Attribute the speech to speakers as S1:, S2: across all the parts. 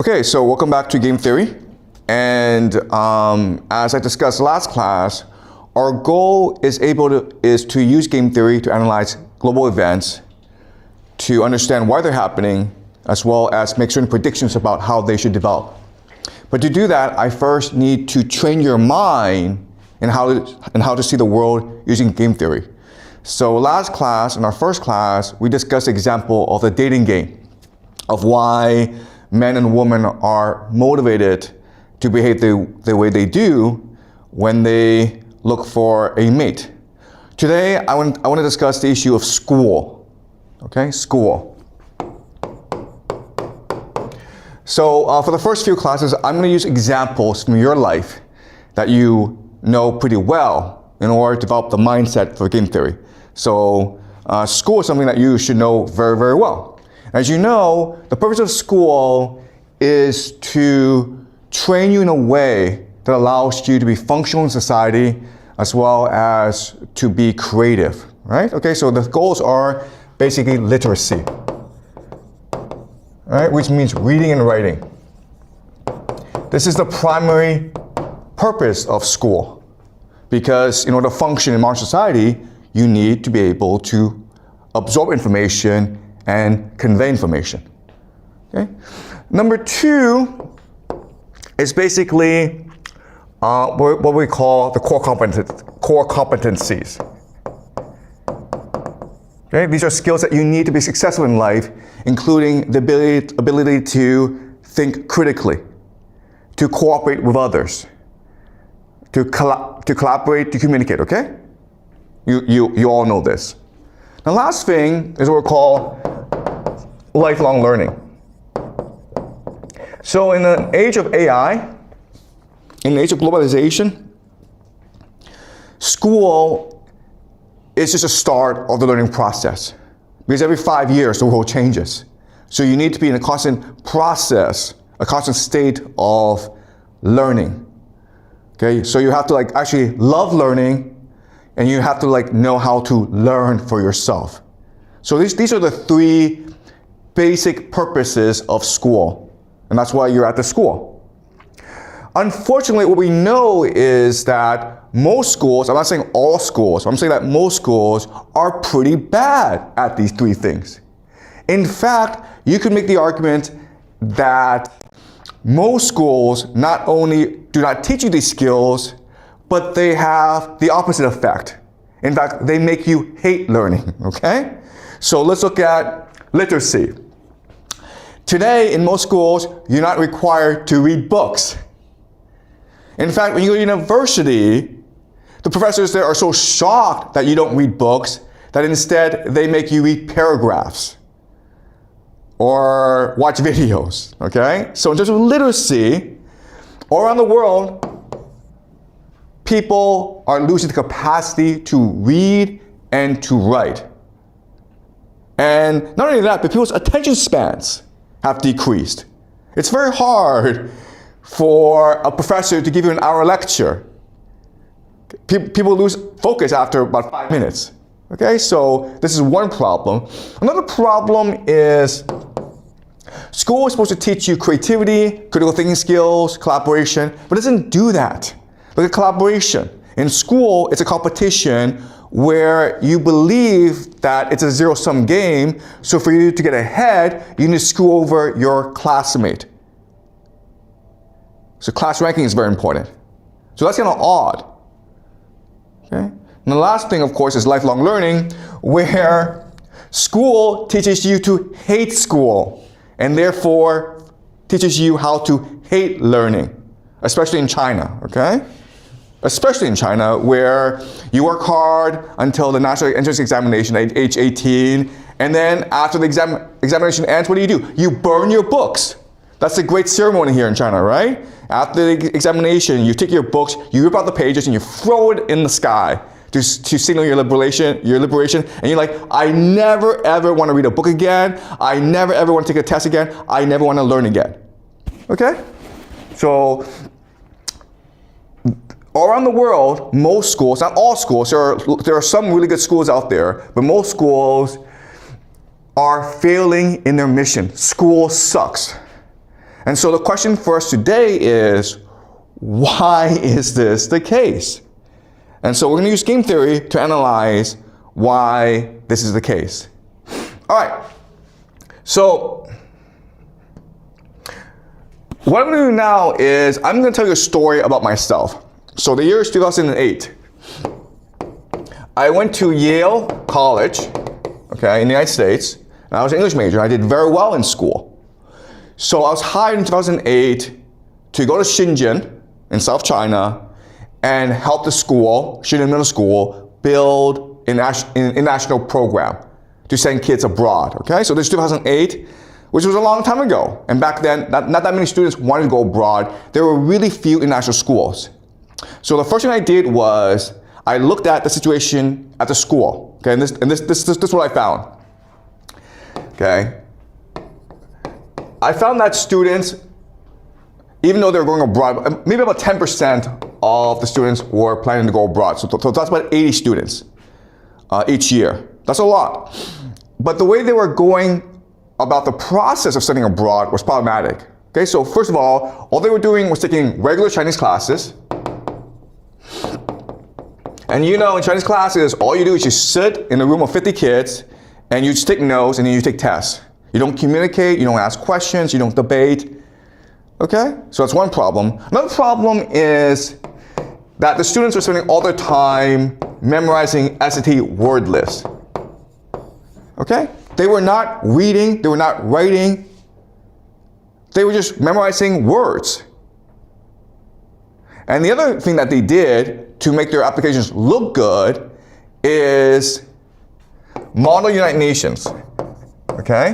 S1: Okay, so welcome back to Game Theory. And as I discussed last class, our goal is to use game theory to analyze global events, to understand why they're happening, as well as make certain predictions about how they should develop. But to do that, I first need to train your mind in how to see the world using game theory. So last class, in our first class, we discussed the example of the dating game, of why men and women are motivated to behave the way they do when they look for a mate. Today, I want to discuss the issue of school. Okay, school. So for the first few classes, I'm going to use examples from your life that you know pretty well in order to develop the mindset for game theory. So school is something that you should know very, very well. As you know, the purpose of school is to train you in a way that allows you to be functional in society as well as to be creative, right? Okay, so the goals are basically literacy, right? Which means reading and writing. This is the primary purpose of school because in order to function in modern society, you need to be able to absorb information and convey information. Okay? Number two is basically what we call the core competencies. Okay? These are skills that you need to be successful in life, including the ability to think critically, to cooperate with others, to collaborate, to communicate, okay? You all know this. The last thing is what we call lifelong learning. So in the age of AI, in the age of globalization, school is just a start of the learning process. Because every 5 years, the world changes. So you need to be in a constant process, a constant state of learning. Okay, so you have to actually love learning, and you have to know how to learn for yourself. So these are the three basic purposes of school. And that's why you're at the school. Unfortunately, what we know is that most schools, I'm not saying all schools, I'm saying that most schools are pretty bad at these three things. In fact, you could make the argument that most schools not only do not teach you these skills, but they have the opposite effect. In fact, they make you hate learning, okay? So let's look at literacy. Today, in most schools, you're not required to read books. In fact, when you go to university, the professors there are so shocked that you don't read books that instead they make you read paragraphs or watch videos, okay? So in terms of literacy, all around the world, people are losing the capacity to read and to write. And not only that, but people's attention spans have decreased. It's very hard for a professor to give you an hour lecture. People lose focus after about 5 minutes. Okay, so this is one problem. Another problem is school is supposed to teach you creativity, critical thinking skills, collaboration, but it doesn't do that. Look at collaboration. In school, it's a competition where you believe that it's a zero-sum game, so for you to get ahead, you need to screw over your classmate. So class ranking is very important. So that's kind of odd. Okay? And the last thing, of course, is lifelong learning, where school teaches you to hate school, and therefore teaches you how to hate learning, especially in China, okay? Especially in China, where you work hard until the national entrance examination at age 18, and then after the examination ends, what do? You burn your books. That's a great ceremony here in China, right? After the examination, you take your books, you rip out the pages, and you throw it in the sky to signal your liberation, and you're like, I never ever want to read a book again, I never ever want to take a test again, I never want to learn again. Okay? So, all around the world, most schools, not all schools, there are some really good schools out there, but most schools are failing in their mission. School sucks. And so the question for us today is, why is this the case? And so we're going to use game theory to analyze why this is the case. All right. So what I'm going to do now is I'm going to tell you a story about myself. So the year is 2008. I went to Yale College, okay, in the United States, and I was an English major. I did very well in school. So I was hired in 2008 to go to Shenzhen in South China and help the school, Shenzhen Middle School, build an international program to send kids abroad, okay? So this is 2008, which was a long time ago. And back then, not that many students wanted to go abroad. There were really few international schools. So the first thing I did was I looked at the situation at the school, okay? And this is what I found, okay? I found that students, even though they were going abroad, maybe about 10% of the students were planning to go abroad. So that's about 80 students each year. That's a lot. But the way they were going about the process of studying abroad was problematic. Okay, so first of all they were doing was taking regular Chinese classes. And you know, in Chinese classes, all you do is you sit in a room of 50 kids and you just take notes and then you take tests. You don't communicate, you don't ask questions, you don't debate. Okay, so that's one problem. Another problem is that the students were spending all their time memorizing SAT word lists. Okay, they were not reading, they were not writing, they were just memorizing words. And the other thing that they did to make their applications look good is model United Nations. Okay?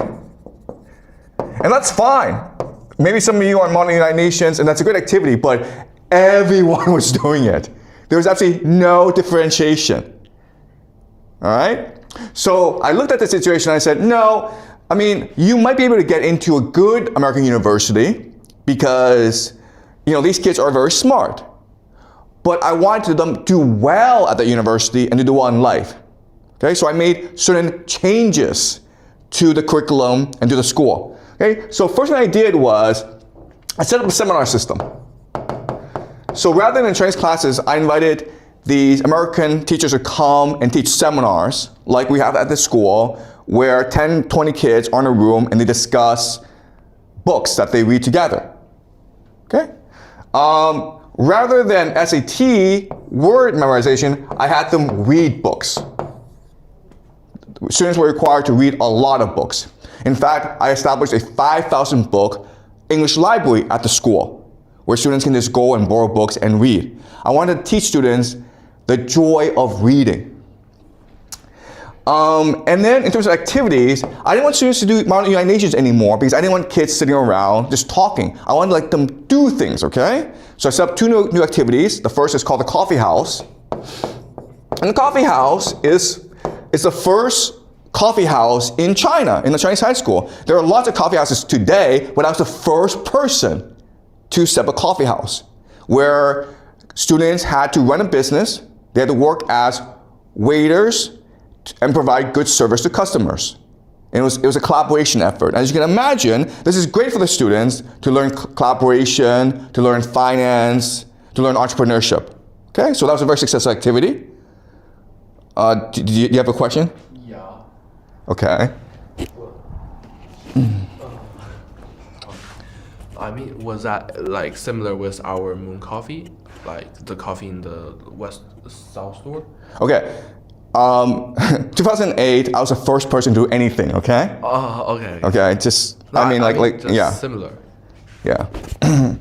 S1: And that's fine. Maybe some of you are modeling United Nations, and that's a good activity, but everyone was doing it. There was absolutely no differentiation. All right? So I looked at the situation and I said, no, I mean, you might be able to get into a good American university because, you know, these kids are very smart. But I wanted them to do well at the university and to do well in life. Okay? So I made certain changes to the curriculum and to the school. Okay, so first thing I did was I set up a seminar system. So rather than Chinese classes, I invited these American teachers to come and teach seminars like we have at this school where 10, 20 kids are in a room and they discuss books that they read together. Okay? Rather than SAT word memorization, I had them read books. Students were required to read a lot of books. In fact, I established a 5,000 book English library at the school where students can just go and borrow books and read. I wanted to teach students the joy of reading. And then in terms of activities, I didn't want students to do Model United Nations anymore because I didn't want kids sitting around just talking. I wanted to let them do things, okay? So I set up two new activities. The first is called the Coffee House. And the Coffee House is the first coffee house in China, in the Chinese high school. There are lots of coffee houses today, but I was the first person to set up a coffee house where students had to run a business. They had to work as waiters and provide good service to customers. And it was a collaboration effort. As you can imagine, this is great for the students to learn collaboration, to learn finance, to learn entrepreneurship. Okay, so that was a very successful activity. Do you have a question?
S2: Yeah.
S1: Okay.
S2: I mean, was that like similar with our Moon Coffee, like the coffee in the South store?
S1: Okay. 2008, I was the first person to do anything. Okay.
S2: Oh, okay.
S1: Okay. Just
S2: No,
S1: I mean,
S2: just
S1: yeah.
S2: similar.
S1: Yeah.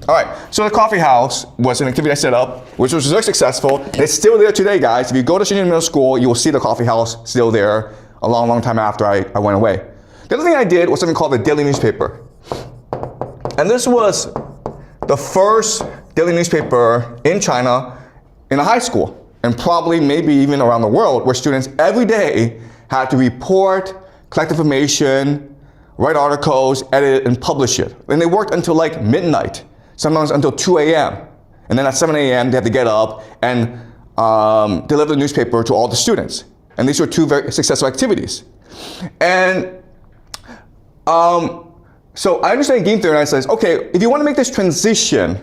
S1: All right. So the coffee house was an activity I set up, which was very successful. And it's still there today, guys. If you go to Shenzhen Middle School, you will see the coffee house still there a long, long time after I went away. The other thing I did was something called the daily newspaper. And this was the first daily newspaper in China in a high school, and probably maybe even around the world, where students every day had to report, collect information, write articles, edit it, and publish it. And they worked until like midnight, sometimes until 2 a.m. And then at 7 a.m. they had to get up and deliver the newspaper to all the students. And these were two very successful activities. And So I understand game theory, and I says, okay, if you want to make this transition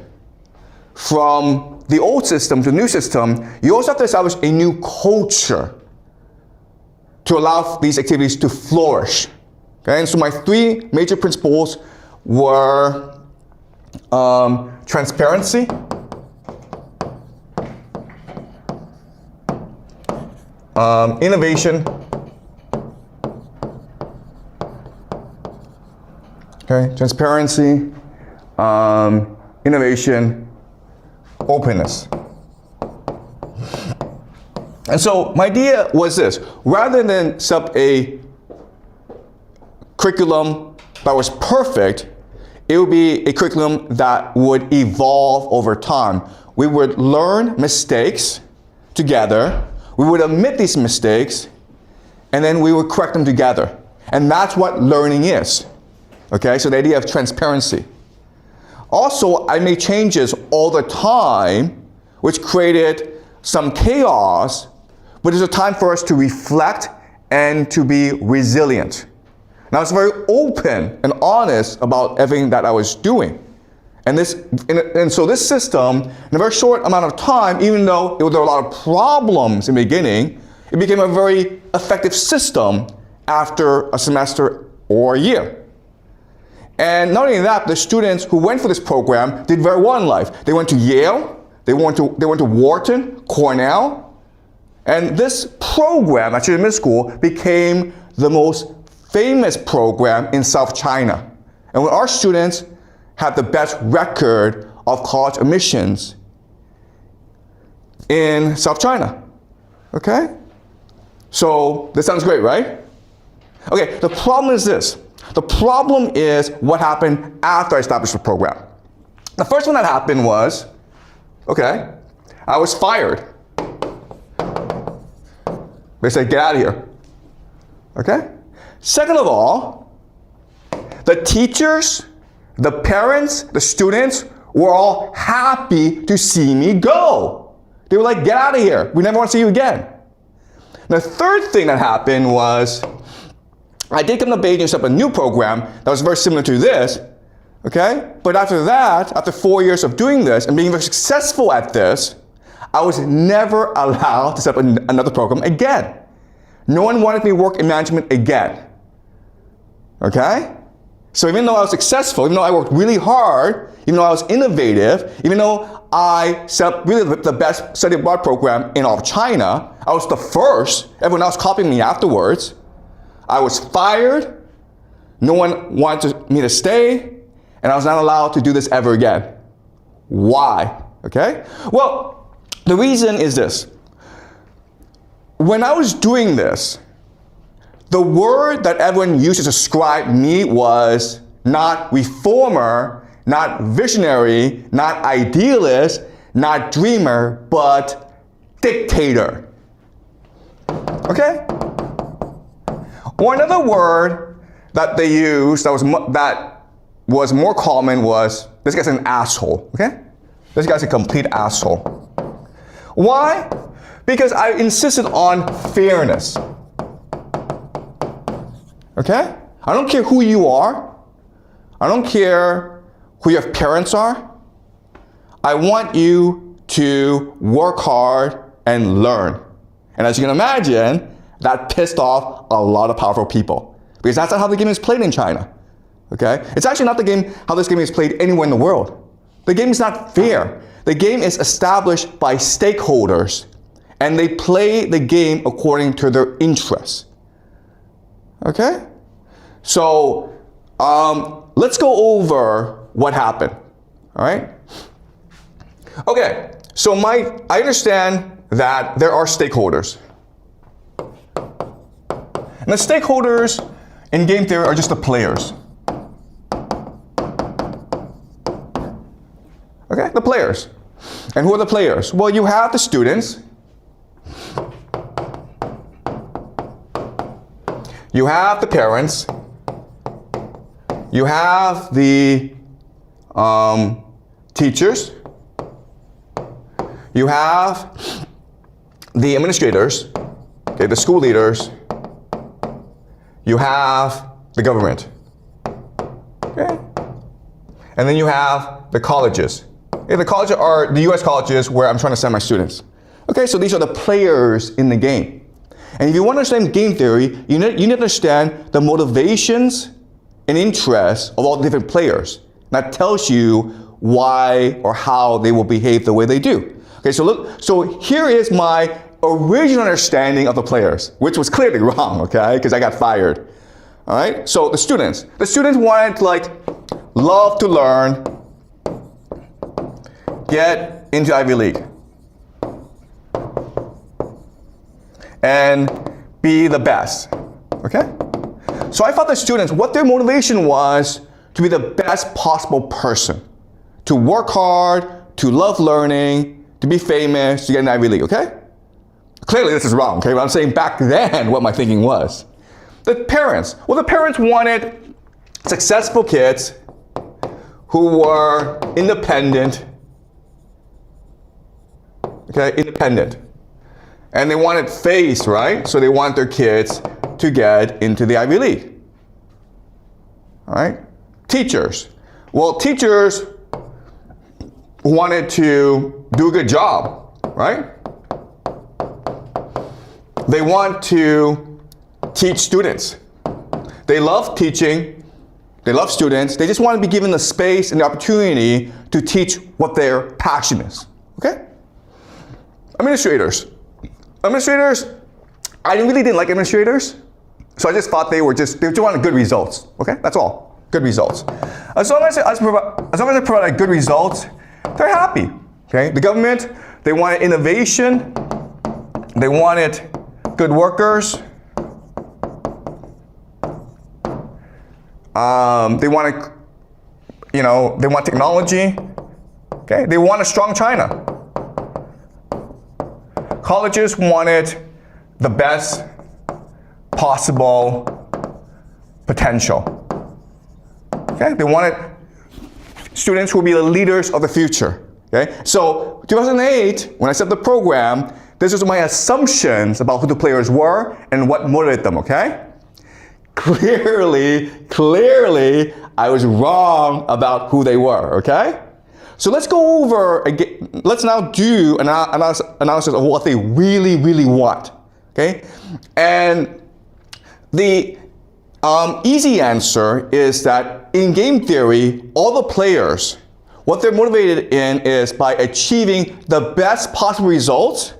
S1: from the old system to the new system, you also have to establish a new culture to allow these activities to flourish. Okay, and so my three major principles were transparency, innovation, okay, transparency, innovation, openness. And so my idea was this: rather than set up a curriculum that was perfect, it would be a curriculum that would evolve over time. We would learn mistakes together, we would admit these mistakes, and then we would correct them together. And that's what learning is. Okay, so the idea of transparency. Also, I made changes all the time, which created some chaos, but it's a time for us to reflect and to be resilient. And I was very open and honest about everything that I was doing. And so this system, in a very short amount of time, even though there were a lot of problems in the beginning, it became a very effective system after a semester or a year. And not only that, the students who went for this program did very well in life. They went to Yale, they went to Wharton, Cornell, and this program, actually in middle school, became the most famous program in South China. And when our students had the best record of college admissions in South China. Okay? So this sounds great, right? Okay, the problem is this. The problem is what happened after I established the program. The first one that happened was, okay, I was fired. They said, get out of here. Okay? Second of all, the teachers, the parents, the students were all happy to see me go. They were like, get out of here. We never want to see you again. The third thing that happened was, I did come to Beijing and set up a new program that was very similar to this, okay? But after that, after 4 years of doing this and being very successful at this, I was never allowed to set up another program again. No one wanted me to work in management again, okay? So even though I was successful, even though I worked really hard, even though I was innovative, even though I set up really the best study abroad program in all of China, I was the first, everyone else copying me afterwards, I was fired, no one wanted me to stay, and I was not allowed to do this ever again. Why? Okay? Well, the reason is this. When I was doing this, the word that everyone used to describe me was not reformer, not visionary, not idealist, not dreamer, but dictator. Okay? Or another word that they used that was more common was, this guy's an asshole, okay? This guy's a complete asshole. Why? Because I insisted on fairness. Okay? I don't care who you are. I don't care who your parents are. I want you to work hard and learn. And as you can imagine, that pissed off a lot of powerful people. Because that's not how the game is played in China. Okay? It's actually not how this game is played anywhere in the world. The game is not fair. The game is established by stakeholders, and they play the game according to their interests. Okay? So, let's go over what happened. All right? Okay, so I understand that there are stakeholders. And the stakeholders in game theory are just the players. Okay, the players. And who are the players? Well, you have the students. You have the parents. You have the teachers. You have the administrators, okay, the school leaders. You have the government. Okay? And then you have the colleges. Okay, the colleges are the US colleges where I'm trying to send my students. Okay, so these are the players in the game. And if you want to understand game theory, you need to understand the motivations and interests of all the different players. That tells you why or how they will behave the way they do. Okay, so look, so here is my original understanding of the players, which was clearly wrong, okay, because I got fired. All right, so the students wanted to like love to learn, get into Ivy League, and be the best, okay? So I thought the students, what their motivation was to be the best possible person, to work hard, to love learning, to be famous, to get an Ivy League, okay? Clearly this is wrong, okay? But I'm saying back then what my thinking was. The parents wanted successful kids who were independent, okay, independent. And they wanted faith, right? So they want their kids to get into the Ivy League. All right? Teachers. Well, teachers wanted to do a good job, right? They want to teach students. They love teaching. They love students. They just want to be given the space and the opportunity to teach what their passion is. Okay? Administrators, I really didn't like administrators, so I just thought they just wanted good results. Okay, that's all. Good results. As long as I provided good results, they're happy. Okay, the government, they wanted innovation, they wanted good workers, they wanted, they want technology. Okay, they want a strong China. Colleges wanted the best possible potential. Okay, they wanted students who will be the leaders of the future. Okay, so 2008, when I set the program, this was my assumptions about who the players were and what motivated them. Okay, clearly, I was wrong about who they were. Okay. So let's go over again. Let's now do an analysis of what they really want. Okay, and the easy answer is that in game theory, all the players, what they're motivated in is by achieving the best possible results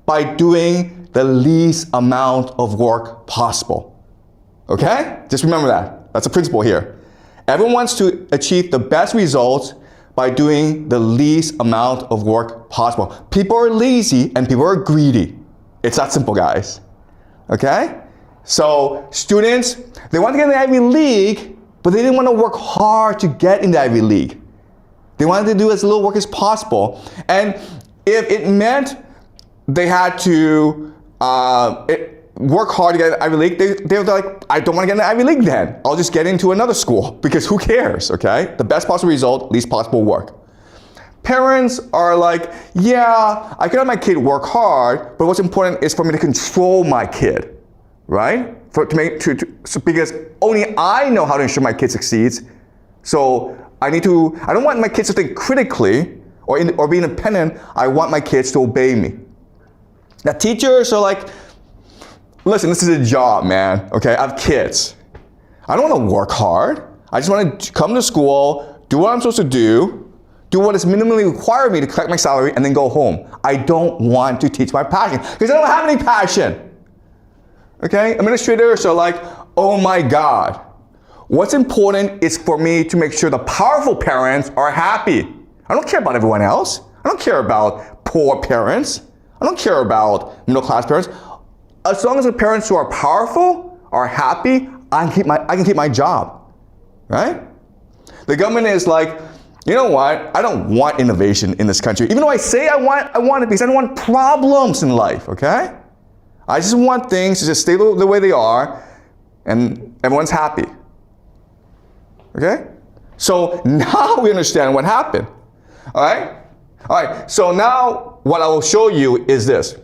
S1: by doing the least amount of work possible. Okay, just remember that. That's a principle here. Everyone wants to achieve the best results by doing the least amount of work possible. People are lazy and people are greedy. It's that simple, guys. Okay? So students, they want to get in the Ivy League, but they didn't want to work hard to get in the Ivy League. They wanted to do as little work as possible. And if it meant they had to work hard to get in the Ivy League, they were like, I don't want to get in the Ivy League then. I'll just get into another school because who cares, okay? The best possible result, least possible work. Parents are like, yeah, I can have my kid work hard, but what's important is for me to control my kid, right? Because only I know how to ensure my kid succeeds. So I don't want my kids to think critically or be independent. I want my kids to obey me. Now teachers are like, listen, this is a job, man, okay? I have kids. I don't want to work hard. I just want to come to school, do what I'm supposed to do what is minimally required of me to collect my salary, and then go home. I don't want to teach my passion because I don't have any passion. Okay? Administrators are like, oh my God. What's important is for me to make sure the powerful parents are happy. I don't care about everyone else. I don't care about poor parents. I don't care about middle-class parents. As long as the parents who are powerful are happy, I can keep my job, right? The government is like, you know what? I don't want innovation in this country. Even though I say I want it because I don't want problems in life, okay? I just want things to just stay the way they are and everyone's happy, okay? So now we understand what happened, all right? All right, so now what I will show you is this.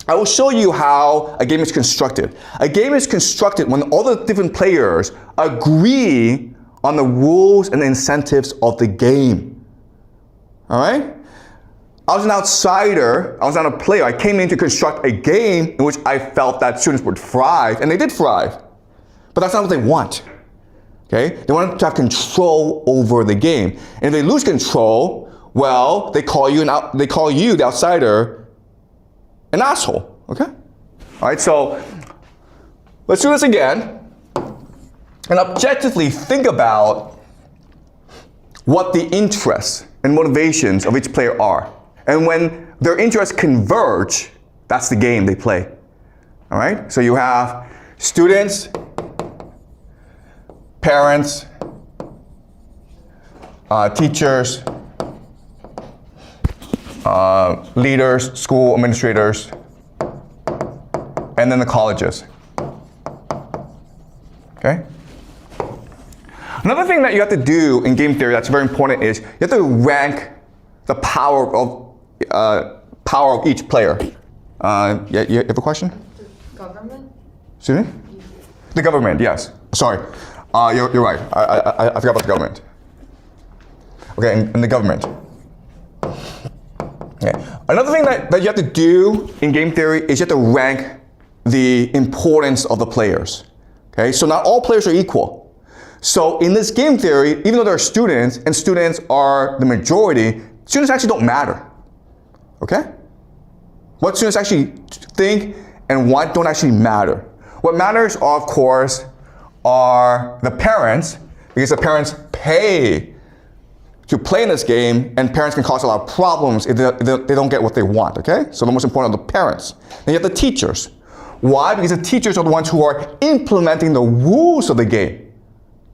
S1: I will show you how a game is constructed. A game is constructed when all the different players agree on the rules and incentives of the game. All right? I was an outsider, I was not a player. I came in to construct a game in which I felt that students would thrive, and they did thrive. But that's not what they want. Okay? They want to have control over the game. And if they lose control, well, they call you, the outsider, an asshole. Okay? All right, so let's do this again and objectively think about what the interests and motivations of each player are. And when their interests converge, that's the game they play. All right? So you have students, parents, teachers, leaders, school administrators, and then the colleges. Okay? Another thing that you have to do in game theory that's very important is you have to rank the power of each player. Yeah, you have a question?
S3: The government?
S1: Excuse me? The government, yes. Sorry. You're right. I forgot about the government. Okay, in the government. Okay. Another thing that you have to do in game theory is you have to rank the importance of the players. Okay, so not all players are equal. So in this game theory, even though there are students, and students are the majority, students actually don't matter. Okay? What students actually think and want don't actually matter. What matters, of course, are the parents, because the parents pay to play in this game, and parents can cause a lot of problems if they don't get what they want, okay? So the most important are the parents. Then you have the teachers. Why? Because the teachers are the ones who are implementing the rules of the game.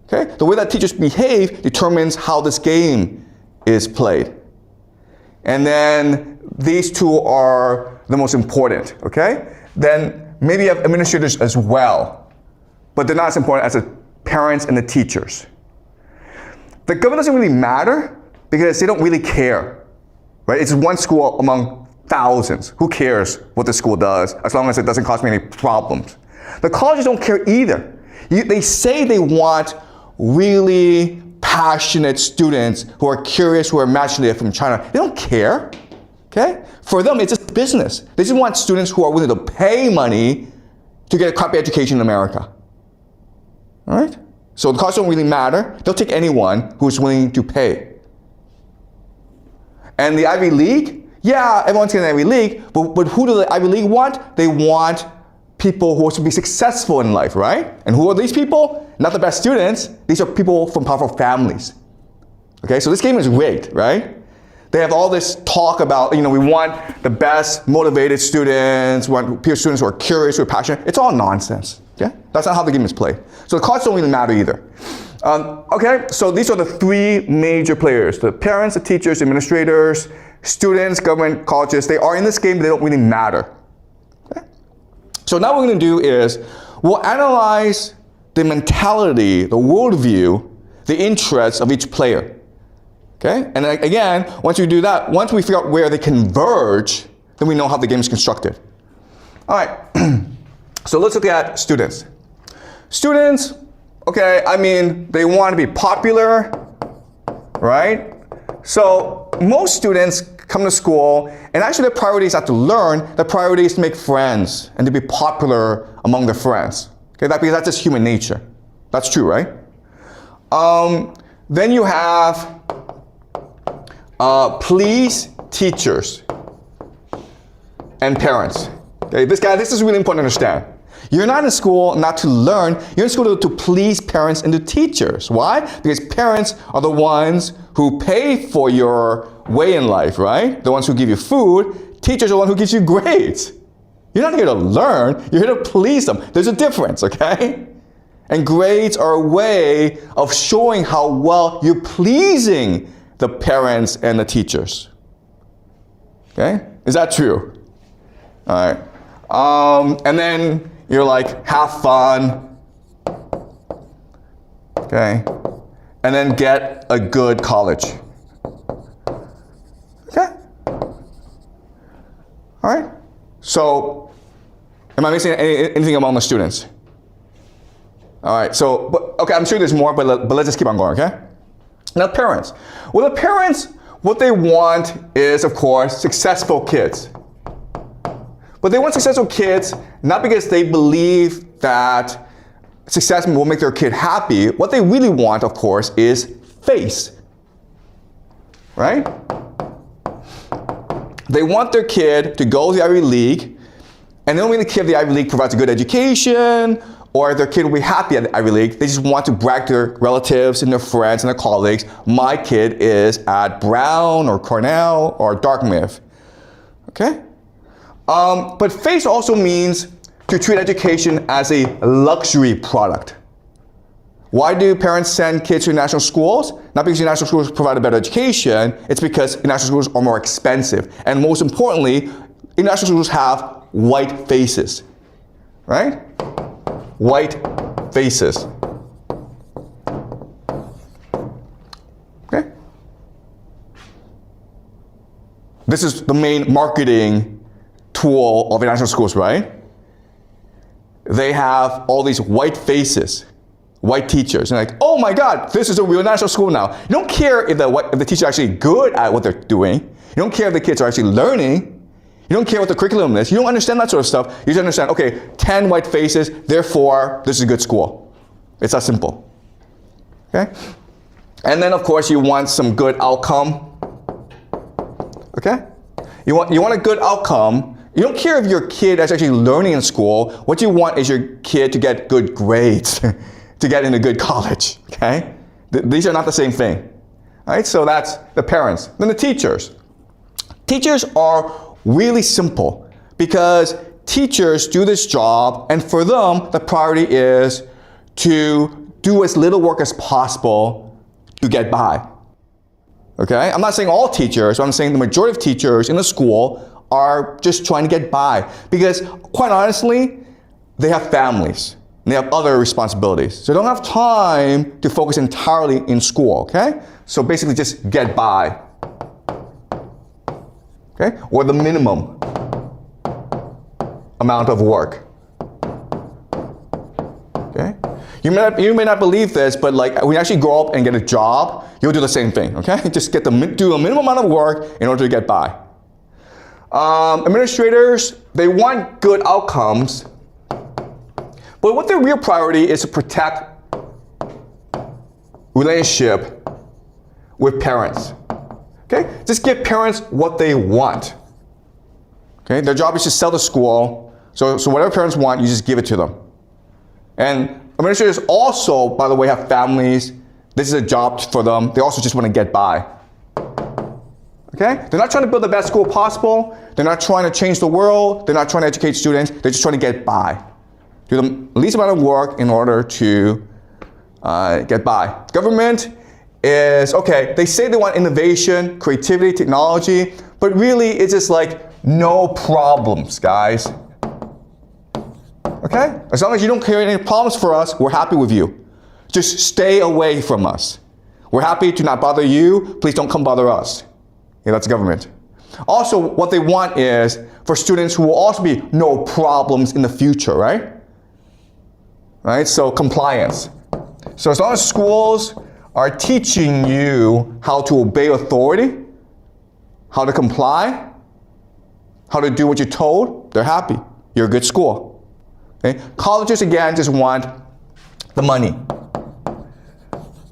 S1: Okay? The way that teachers behave determines how this game is played. And then these two are the most important, okay? Then maybe you have administrators as well, but they're not as important as the parents and the teachers. The government doesn't really matter because they don't really care, right? It's one school among thousands. Who cares what the school does as long as it doesn't cause me any problems? The colleges don't care either. They say they want really passionate students who are curious, who are imaginative from China. They don't care, okay? For them, it's just business. They just want students who are willing to pay money to get a crappy education in America, all right? So the costs don't really matter. They'll take anyone who's willing to pay. And the Ivy League, yeah, everyone's getting the Ivy League, but who do the Ivy League want? They want people who are to be successful in life, right? And who are these people? Not the best students. These are people from powerful families. Okay, so this game is rigged, right? They have all this talk about, we want the best motivated students, we want peer students who are curious, who are passionate. It's all nonsense, okay? That's not how the game is played. So the cards don't really matter either. Okay, so these are the three major players: the parents, the teachers, the administrators, students, government, colleges. They are in this game, but they don't really matter. Okay? So now what we're going to do is we'll analyze the mentality, the worldview, the interests of each player. Okay? And again, once we do that, once we figure out where they converge, then we know how the game is constructed. All right, so let's look at students. Students, okay, they want to be popular, right? So most students come to school, and actually their priority is not to learn, their priority is to make friends and to be popular among their friends. Okay, because that's just human nature. That's true, right? Then you have please teachers and parents. Okay, this is really important to understand. You're not in school not to learn, you're in school to please parents and to teachers. Why? Because parents are the ones who pay for your way in life, right? The ones who give you food. Teachers are the ones who gives you grades. You're not here to learn, you're here to please them. There's a difference, okay? And grades are a way of showing how well you're pleasing the parents and the teachers. Okay? Is that true? All right. And then you're like, have fun. Okay? And then get a good college. Okay? All right? So, am I missing anything among the students? All right, so, Okay, I'm sure there's more, but let's just keep on going, okay? Now, parents. Well, the parents, what they want is, of course, successful kids. But they want successful kids not because they believe that success will make their kid happy. What they really want, of course, is face. Right? They want their kid to go to the Ivy League, and they don't mean the kid of the Ivy League provides a good education, or their kid will be happy at the Ivy League. They just want to brag to their relatives and their friends and their colleagues, my kid is at Brown or Cornell or Dartmouth. Okay? But face also means to treat education as a luxury product. Why do parents send kids to national schools? Not because national schools provide a better education, it's because national schools are more expensive. And most importantly, international schools have white faces, right? White faces. Okay? This is the main marketing tool of international schools, right? They have all these white faces, white teachers, and like, oh my God, this is a real national school now. You don't care if the teachers are actually good at what they're doing. You don't care if the kids are actually learning. You don't care what the curriculum is. You don't understand that sort of stuff. You just understand, okay, 10 white faces, therefore, this is a good school. It's that simple. Okay? And then, of course, you want some good outcome. Okay? You want a good outcome. You don't care if your kid is actually learning in school. What you want is your kid to get good grades, to get into good college. Okay? These are not the same thing. All right? So that's the parents. Then the teachers. Teachers are really simple because teachers do this job, and for them, the priority is to do as little work as possible to get by. Okay? I'm not saying all teachers, but I'm saying the majority of teachers in the school are just trying to get by because, quite honestly, they have families and they have other responsibilities. So they don't have time to focus entirely in school, okay? So basically just get by. Okay? Or the minimum amount of work. Okay? You may not believe this, but like when you actually grow up and get a job, you'll do the same thing, okay? Just do a minimum amount of work in order to get by. Administrators, they want good outcomes, but what their real priority is to protect relationship with parents. Okay? Just give parents what they want. Okay? Their job is to sell the school, so whatever parents want, you just give it to them. And administrators also, by the way, have families. This is a job for them. They also just want to get by. Okay? They're not trying to build the best school possible. They're not trying to change the world. They're not trying to educate students. They're just trying to get by. Do the least amount of work in order to get by. Government is, okay, they say they want innovation, creativity, technology, but really it's just like no problems, guys. Okay? As long as you don't create any problems for us, we're happy with you. Just stay away from us. We're happy to not bother you. Please don't come bother us. Yeah, that's government. Also, what they want is for students who will also be no problems in the future, right? Right? So compliance. So as long as schools are teaching you how to obey authority, how to comply, how to do what you're told, they're happy. You're a good school. Okay? Colleges, again, just want the money.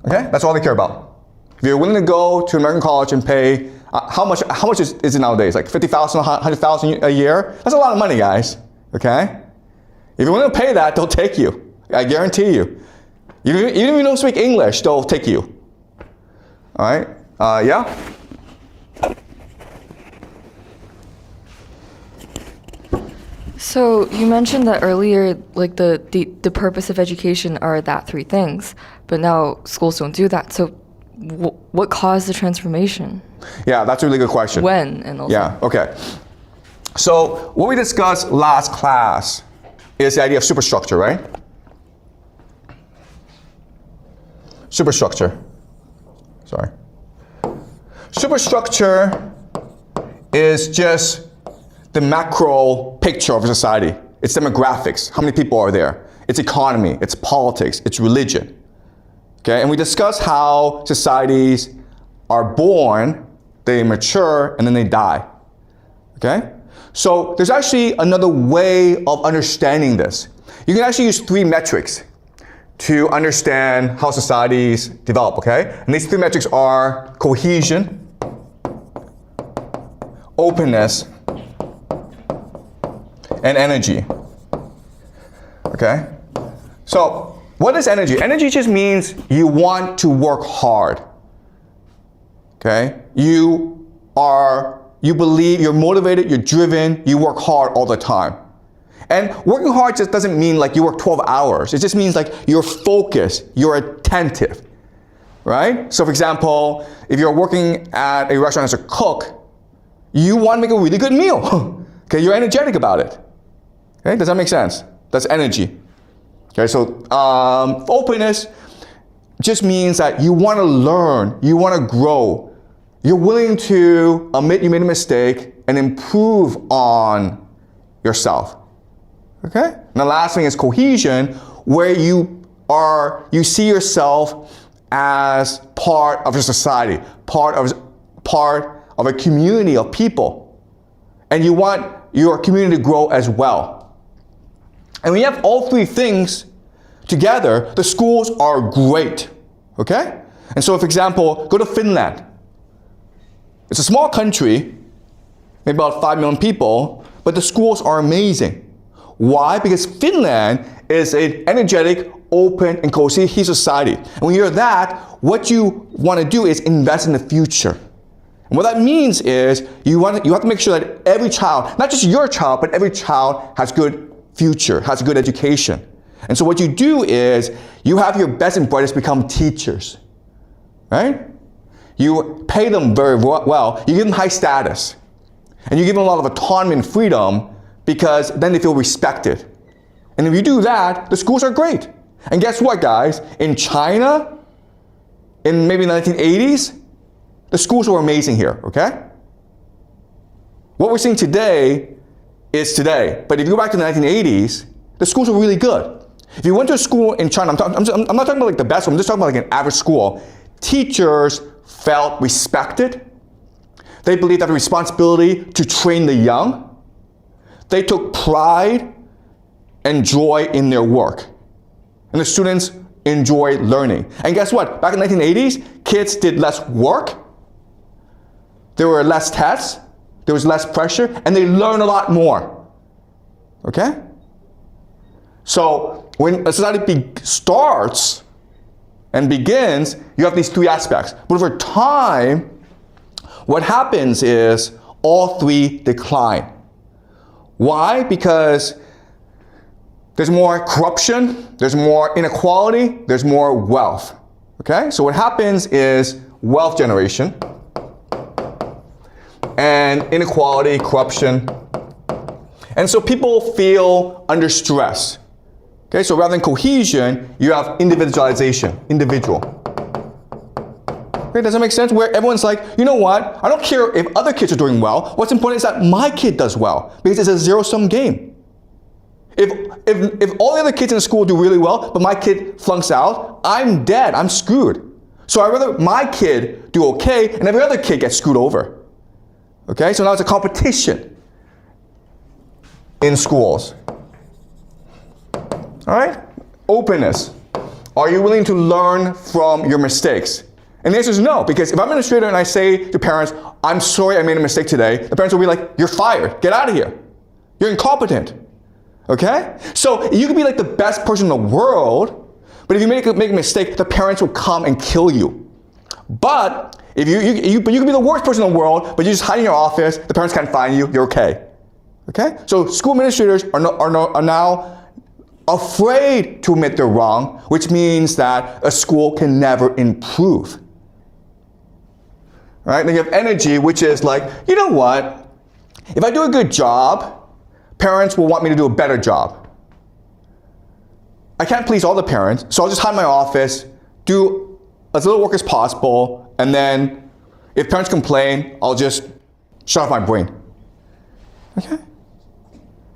S1: Okay? That's all they care about. If you're willing to go to an American college and pay, how much is it nowadays? Like $50,000, $100,000 a year? That's a lot of money, guys. Okay? If you're willing to pay that, they'll take you. I guarantee you. Even if you don't speak English, they'll take you. All right? Yeah?
S3: So you mentioned that earlier, like the purpose of education are that three things, but now schools don't do that. So what caused the transformation?
S1: Yeah, that's a really good question.
S3: When and also.
S1: Yeah, okay. So what we discussed last class is the idea of superstructure, right? Superstructure. Sorry. Superstructure is just the macro picture of a society. It's demographics. How many people are there? It's economy. It's politics. It's religion. Okay, and we discussed how societies are born, they mature, and then they die. Okay? So there's actually another way of understanding this. You can actually use 3 metrics to understand how societies develop, okay? And these 3 metrics are cohesion, openness, and energy. Okay? So, what is energy? Energy just means you want to work hard. Okay? You believe, you're motivated, you're driven, you work hard all the time. And working hard just doesn't mean like you work 12 hours. It just means like you're focused, you're attentive, right? So for example, if you're working at a restaurant as a cook, you want to make a really good meal. Okay, you're energetic about it. Okay, does that make sense? That's energy. Okay, so openness just means that you want to learn, you want to grow. You're willing to admit you made a mistake and improve on yourself. Okay? And the last thing is cohesion, where you see yourself as part of a society, part of a community of people. And you want your community to grow as well. And when you have all 3 things together, the schools are great. Okay? And so, for example, go to Finland. It's a small country, maybe about 5 million people, but the schools are amazing. Why? Because Finland is an energetic, open, and cohesive society. And when you're that, what you want to do is invest in the future. And what that means is you have to make sure that every child, not just your child, but every child has good future, has a good education. And so what you do is you have your best and brightest become teachers, right? You pay them very well, you give them high status, and you give them a lot of autonomy and freedom because then they feel respected. And if you do that, the schools are great. And guess what, guys? In China, in maybe the 1980s, the schools were amazing here, okay? What we're seeing today is today. But if you go back to the 1980s, the schools were really good. If you went to a school in China, I'm not talking about like the best one, I'm just talking about like an average school. Teachers felt respected. They believed they had a responsibility to train the young. They took pride and joy in their work. And the students enjoyed learning. And guess what? Back in the 1980s, kids did less work. There were less tests. There was less pressure. And they learned a lot more. Okay? So when a society starts and begins, you have these 3 aspects. But over time, what happens is all 3 decline. Why? Because there's more corruption, there's more inequality, there's more wealth. Okay? So what happens is wealth generation and inequality, corruption. And so people feel under stress. Okay? So rather than cohesion, you have individualization, individual. Okay, does that make sense? Where everyone's like, you know what? I don't care if other kids are doing well. What's important is that my kid does well, because it's a zero-sum game. If all the other kids in the school do really well, but my kid flunks out, I'm dead. I'm screwed. So I'd rather my kid do okay, and every other kid gets screwed over. Okay, so now it's a competition in schools. All right? Openness. Are you willing to learn from your mistakes? And the answer is no, because if I'm an administrator and I say to parents, I'm sorry I made a mistake today, the parents will be like, you're fired, get out of here. You're incompetent, okay? So you could be like the best person in the world, but if you make a mistake, the parents will come and kill you. But if you could be the worst person in the world, but you just hide in your office, the parents can't find you, you're okay. Okay? So school administrators are now afraid to admit they're wrong, which means that a school can never improve. Right? Then you have energy, which is like, you know what? If I do a good job, parents will want me to do a better job. I can't please all the parents, so I'll just hide in my office, do as little work as possible, and then if parents complain, I'll just shut off my brain. Okay?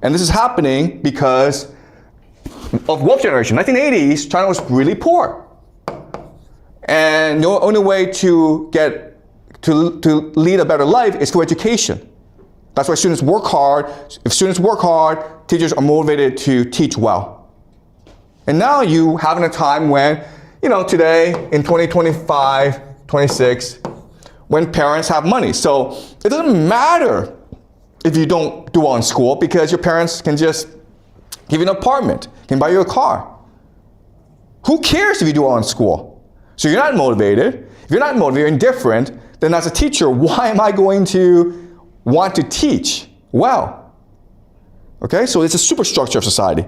S1: And this is happening because of wealth generation. 1980s, China was really poor. And the only way to lead a better life is through education. That's why students work hard. If students work hard, teachers are motivated to teach well. And now you having a time when, today in 2025, 26, when parents have money. So it doesn't matter if you don't do well in school because your parents can just give you an apartment, can buy you a car. Who cares if you do well in school? So you're not motivated. If you're not motivated, you're indifferent, then as a teacher, why am I going to want to teach well? Okay, so it's a superstructure of society.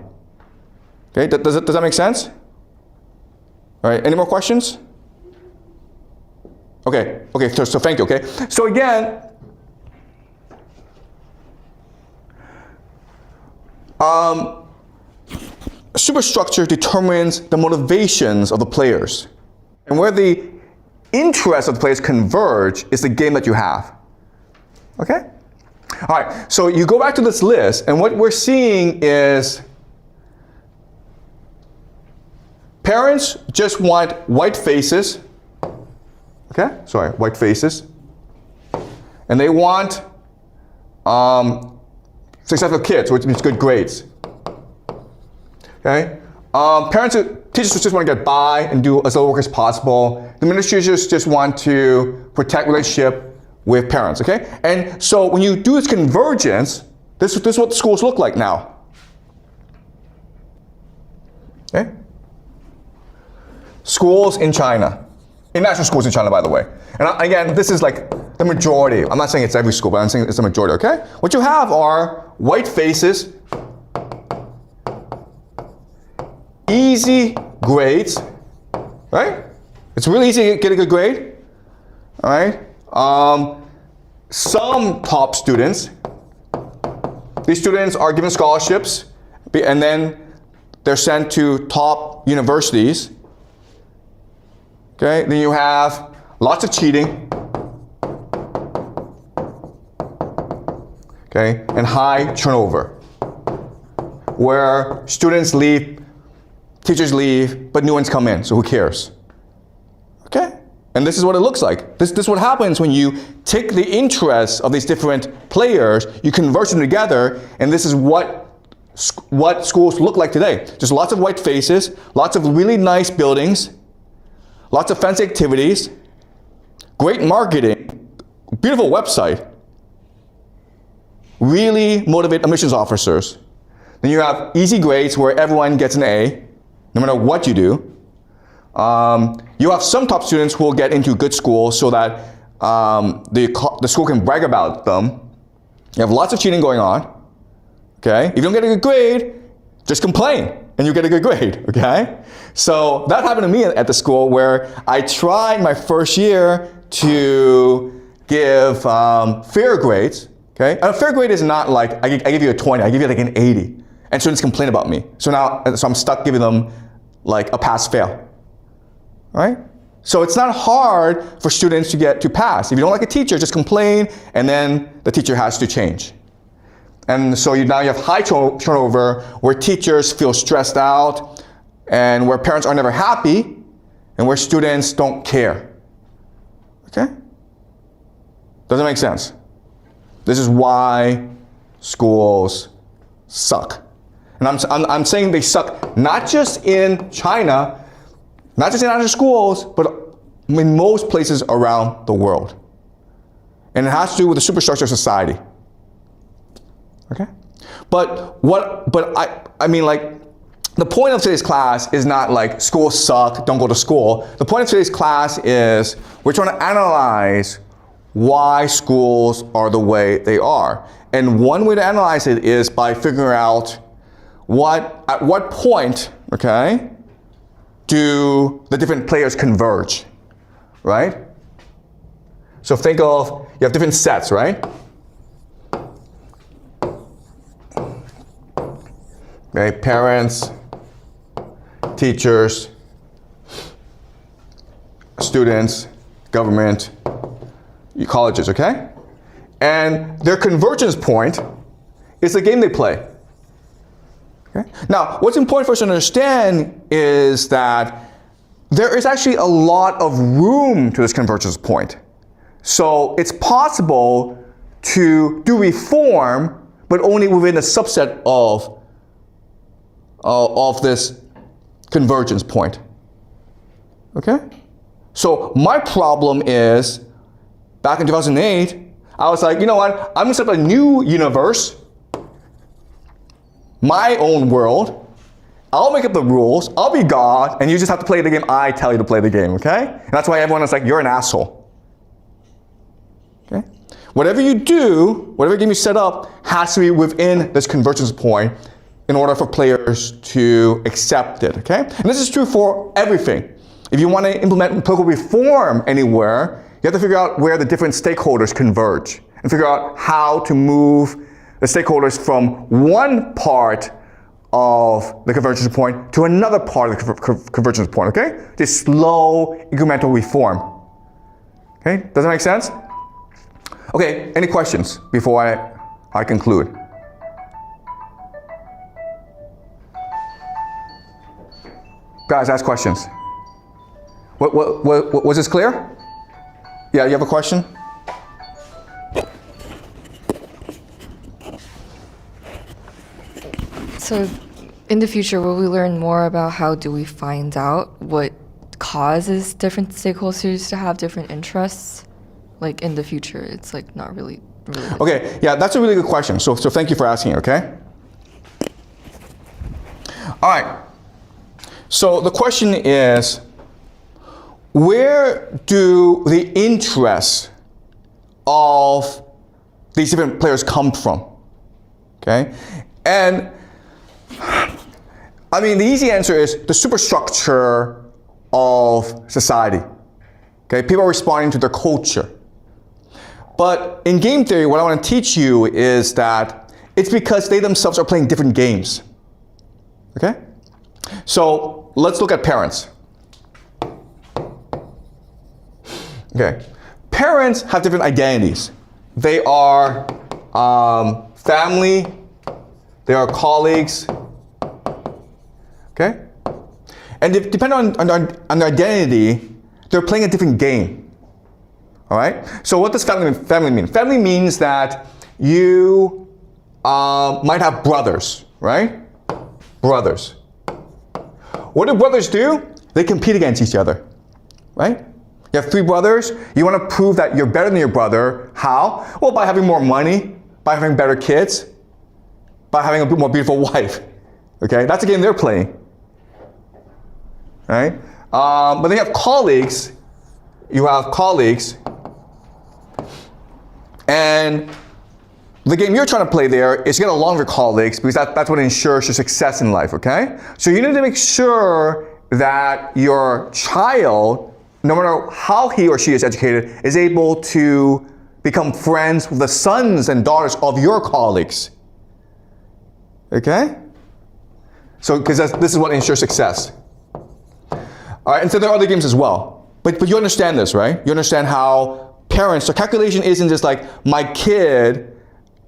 S1: Okay, does that make sense? All right, any more questions? Okay, so thank you, okay? So again, superstructure determines the motivations of the players. And where the interests of the players converge is the game that you have. Okay? All right, so you go back to this list, and what we're seeing is parents just want white faces. Okay? Sorry, white faces. And they want successful kids, which means good grades. Okay? Teachers just want to get by and do as little work as possible. The administrators just want to protect relationship with parents, okay? And so when you do this convergence, this is what the schools look like now. Okay? Schools in China. International schools in China, by the way. And again, this is like the majority. I'm not saying it's every school, but I'm saying it's the majority, okay? What you have are white faces, easy grades, right? It's really easy to get a good grade, all right? Some top students, these students are given scholarships, and then they're sent to top universities. Okay, then you have lots of cheating, okay, and high turnover, where students leave, teachers leave, but new ones come in, so who cares? Okay, and this is what it looks like. This is what happens when you take the interests of these different players, you converge them together, and this is what schools look like today. Just lots of white faces, lots of really nice buildings, lots of fancy activities, great marketing, beautiful website, really motivate admissions officers. Then you have easy grades where everyone gets an A, no matter what you do. You have some top students who will get into good schools so that the school can brag about them. You have lots of cheating going on. Okay? If you don't get a good grade, just complain and you get a good grade, okay? So that happened to me at the school where I tried my first year to give fair grades, okay? And a fair grade is not like, I give you a 20, I give you like an 80. And students complain about me. So I'm stuck giving them like a pass-fail, all right? So it's not hard for students to pass. If you don't like a teacher, just complain, and then the teacher has to change. And so now you have high turnover where teachers feel stressed out and where parents are never happy and where students don't care. Okay? Does that make sense? This is why schools suck. And I'm saying they suck not just in China, not just in other schools, but in most places around the world. And it has to do with the superstructure of society. Okay? But I mean, like, the point of today's class is not like schools suck, don't go to school. The point of today's class is we're trying to analyze why schools are the way they are. And one way to analyze it is by figuring out at what point, okay, do the different players converge, right? So think of, you have different sets, right? Okay, parents, teachers, students, government, colleges, okay? And their convergence point is the game they play. Okay? Now, what's important for us to understand is that there is actually a lot of room to this convergence point. So it's possible to do reform, but only within a subset of this convergence point. Okay? So my problem is, back in 2008, I was like, you know what? I'm gonna set up a new universe, my own world. I'll make up the rules. I'll be God, and you just have to play the game I tell you to play the game, okay? And that's why everyone is like, you're an asshole. Okay? Whatever you do, whatever game you set up, has to be within this convergence point in order for players to accept it, okay? And this is true for everything. If you want to implement political reform anywhere, you have to figure out where the different stakeholders converge and figure out how to move the stakeholders from one part of the convergence point to another part of the convergence point, okay? This slow, incremental reform. Okay, does that make sense? Okay, any questions before I conclude? Guys, ask questions. Was this clear? Yeah, you have a question?
S3: So in the future, will we learn more about how do we find out what causes different stakeholders to have different interests? Like in the future, it's like not really.
S1: Okay, yeah, that's a really good question. So thank you for asking, okay? All right. So the question is, where do the interests of these different players come from? Okay? And I mean, the easy answer is the superstructure of society. Okay? People are responding to their culture. But in game theory, what I want to teach you is that it's because they themselves are playing different games. Okay? So let's look at parents. Okay. Parents have different identities. They are family, they are colleagues. Okay? And depending on their identity, they're playing a different game. All right? So what does family mean? Family means that you might have brothers, right? Brothers. What do brothers do? They compete against each other, right? You have 3 brothers. You want to prove that you're better than your brother. How? Well, by having more money, by having better kids, by having a bit more beautiful wife. Okay? That's the game they're playing. Right? But then you have colleagues. You have colleagues. And the game you're trying to play there is to get along with your colleagues because that's what ensures your success in life, okay? So you need to make sure that your child, no matter how he or she is educated, is able to become friends with the sons and daughters of your colleagues. Okay? So, because this is what ensures success. All right, and so there are other games as well. But you understand this, right? You understand how parents, so calculation isn't just like,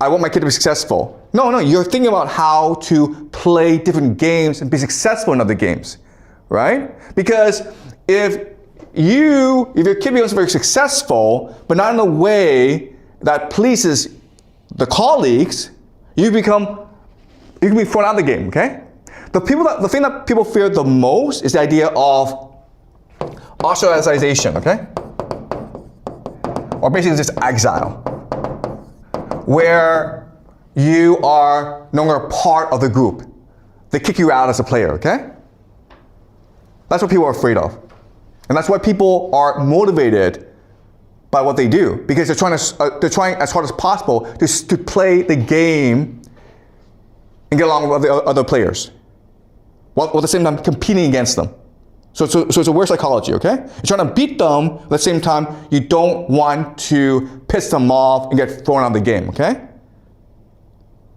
S1: I want my kid to be successful. No, you're thinking about how to play different games and be successful in other games, right? Because if your kid becomes very successful, but not in a way that pleases the colleagues, you can be thrown out of the game, okay? The thing that people fear the most is the idea of ostracization, okay? Or basically just exile, where you are no longer part of the group. They kick you out as a player, okay? That's what people are afraid of. And that's why people are motivated by what they do, because they're trying as hard as possible to play the game and get along with the other players, while at the same time competing against them. So it's a weird psychology, okay? You're trying to beat them, at the same time, you don't want to piss them off and get thrown out of the game, okay?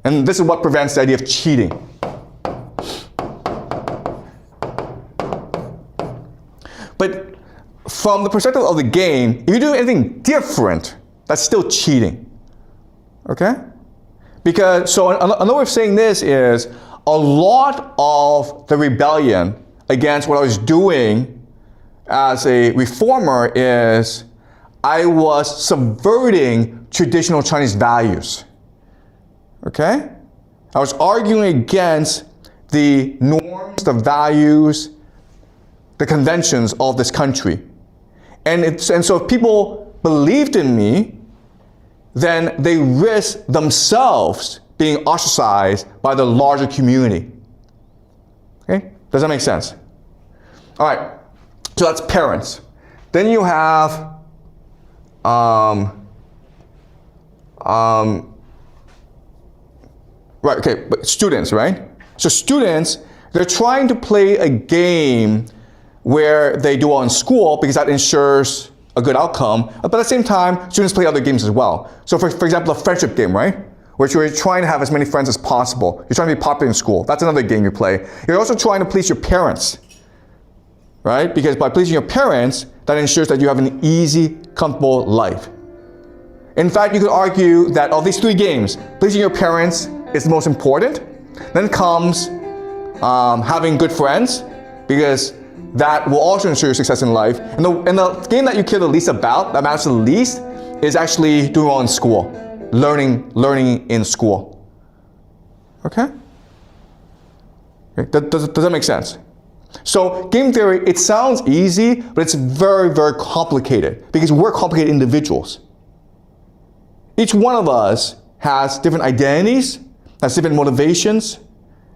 S1: And this is what prevents the idea of cheating. But from the perspective of the game, if you do anything different, that's still cheating, okay? Because, so another way of saying this is, a lot of the rebellion against what I was doing as a reformer is I was subverting traditional Chinese values. Okay? I was arguing against the norms, the values, the conventions of this country. And so if people believed in me, then they risked themselves being ostracized by the larger community. Okay? Does that make sense? All right. So that's parents. Then you have right, okay, but students, right? So students, they're trying to play a game where they do well in school because that ensures a good outcome. But at the same time, students play other games as well. So for example, a friendship game, right? Where you're trying to have as many friends as possible. You're trying to be popular in school. That's another game you play. You're also trying to please your parents, right? Because by pleasing your parents, that ensures that you have an easy, comfortable life. In fact, you could argue that of these three games, pleasing your parents is the most important. Then comes having good friends, because that will also ensure your success in life. And the game that you care the least about, that matters the least, is actually doing well in school, learning in school. Okay? Does that make sense? So game theory, it sounds easy, but it's very, very complicated because we're complicated individuals. Each one of us has different identities, has different motivations,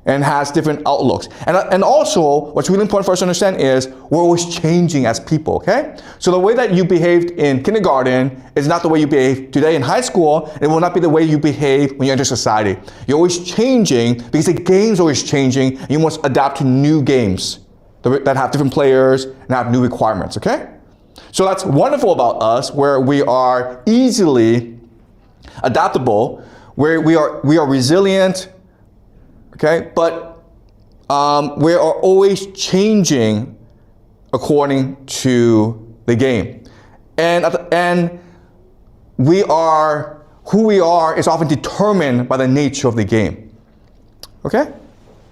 S1: and has different outlooks. And also, what's really important for us to understand is we're always changing as people, okay? So the way that you behaved in kindergarten is not the way you behave today in high school, and it will not be the way you behave when you enter society. You're always changing because the game's always changing, and you must adapt to new games that have different players and have new requirements, okay? So that's wonderful about us, where we are easily adaptable, where we are resilient, okay? But we are always changing according to the game. And we are, who we are is often determined by the nature of the game, okay?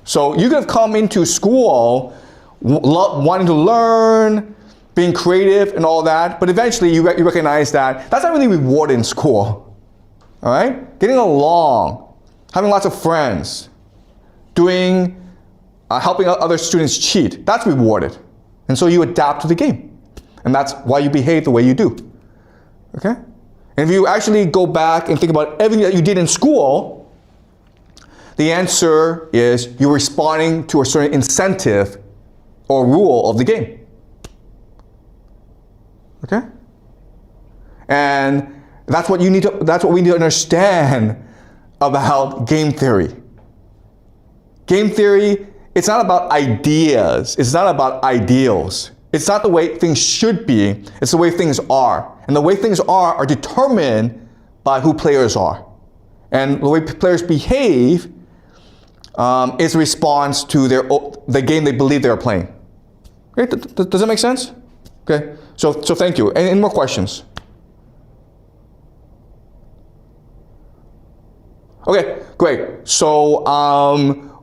S1: So you could have come into school wanting to learn, being creative and all that, but eventually you recognize that that's not really rewarded in school, all right? Getting along, having lots of friends, doing, helping other students cheat, that's rewarded. And so you adapt to the game. And that's why you behave the way you do, okay? And if you actually go back and think about everything that you did in school, the answer is you're responding to a certain incentive or rule of the game, okay? And that's what we need to understand about game theory. Game theory, it's not about ideas. It's not about ideals. It's not the way things should be. It's the way things are. And the way things are determined by who players are. And the way players behave is a response to the game they believe they are playing. Okay, does that make sense? Okay, so thank you. Any more questions? Okay, great. So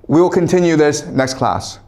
S1: we will continue this next class.